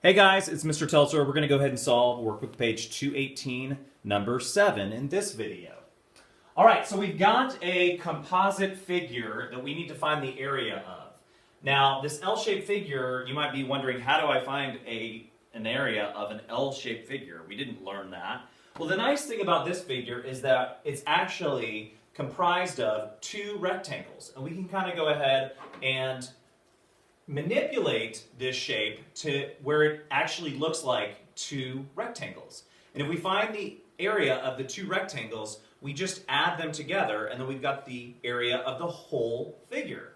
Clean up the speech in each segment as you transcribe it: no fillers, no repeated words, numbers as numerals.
Hey guys, it's Mr. Teltzer. We're going to go ahead and solve workbook page 218, number 7 in this video. Alright, so we've got a composite figure that we need to find the area of. Now, this L-shaped figure, you might be wondering, how do I find an area of an L-shaped figure? We didn't learn that. Well, the nice thing about this figure is that it's actually comprised of two rectangles, and we can kind of go ahead and manipulate this shape to where it actually looks like two rectangles. And if we find the area of the two rectangles, we just add them together and then we've got the area of the whole figure.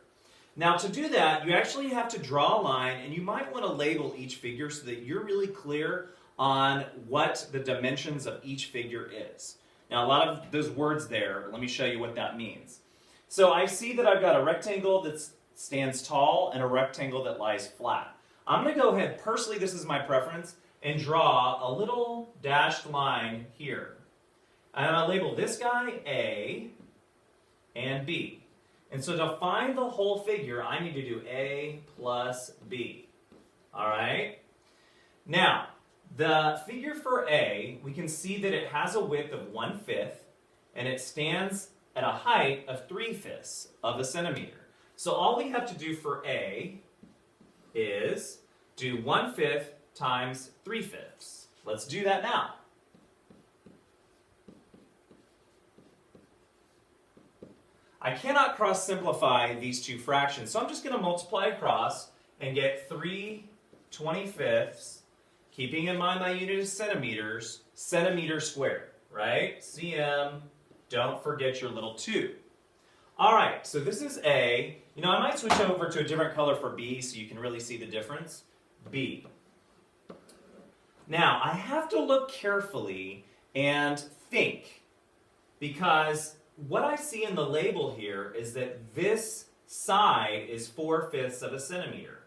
Now to do that, you actually have to draw a line, and you might want to label each figure so that you're really clear on what the dimensions of each figure is. Now a lot of those words there, let me show you what that means. So I see that I've got a rectangle that stands tall and a rectangle that lies flat. I'm going to go ahead, personally this is my preference, and draw a little dashed line here. And I'm going to label this guy A and B. And so to find the whole figure, I need to do A plus B. Alright? Now, the figure for A, we can see that it has a width of 1/5, and it stands at a height of 3/5 of a centimeter. So all we have to do for A is do 1/5 times 3/5. Let's do that now. I cannot cross simplify these two fractions, so I'm just going to multiply across and get 3/25, keeping in mind my unit is centimeters, centimeter squared, right? cm, don't forget your little 2. Alright, so this is A. You know, I might switch over to a different color for B so you can really see the difference. B. Now, I have to look carefully and think, because what I see in the label here is that this side is 4/5 of a centimeter.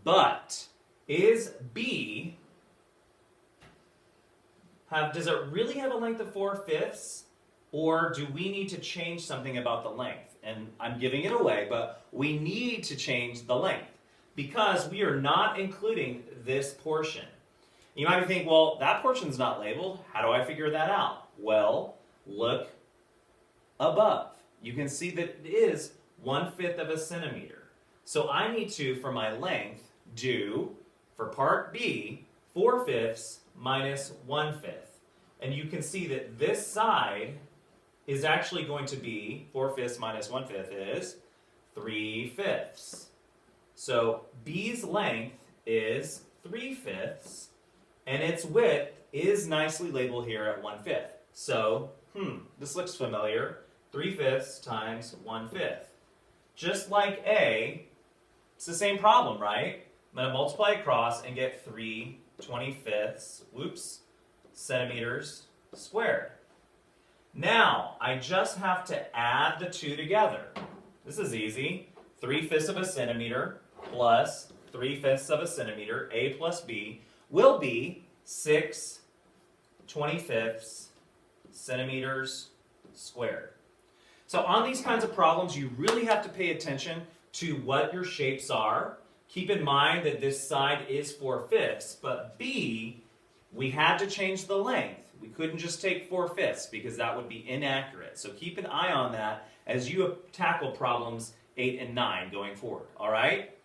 But is B, does it really have a length of 4/5? Or do we need to change something about the length? And I'm giving it away, but we need to change the length because we are not including this portion. You might be thinking, well, that portion's not labeled. How do I figure that out? Well, look above. You can see that it is 1/5 of a centimeter. So I need to, for my length, do, for part B, 4/5 minus 1/5. And you can see that this side is actually going to be 4/5 minus 1/5 is 3/5. So B's length is 3/5, and its width is nicely labeled here at 1/5. So, this looks familiar. 3/5 times 1/5. Just like A, it's the same problem, right? I'm going to multiply across and get 3/25, centimeters squared. Now, I just have to add the two together. This is easy. 3/5 of a centimeter plus 3/5 of a centimeter, A plus B, will be 6/25 centimeters squared. So on these kinds of problems, you really have to pay attention to what your shapes are. Keep in mind that this side is 4/5, but B, we had to change the length. We couldn't just take 4/5 because that would be inaccurate. So keep an eye on that as you tackle problems 8 and 9 going forward. All right?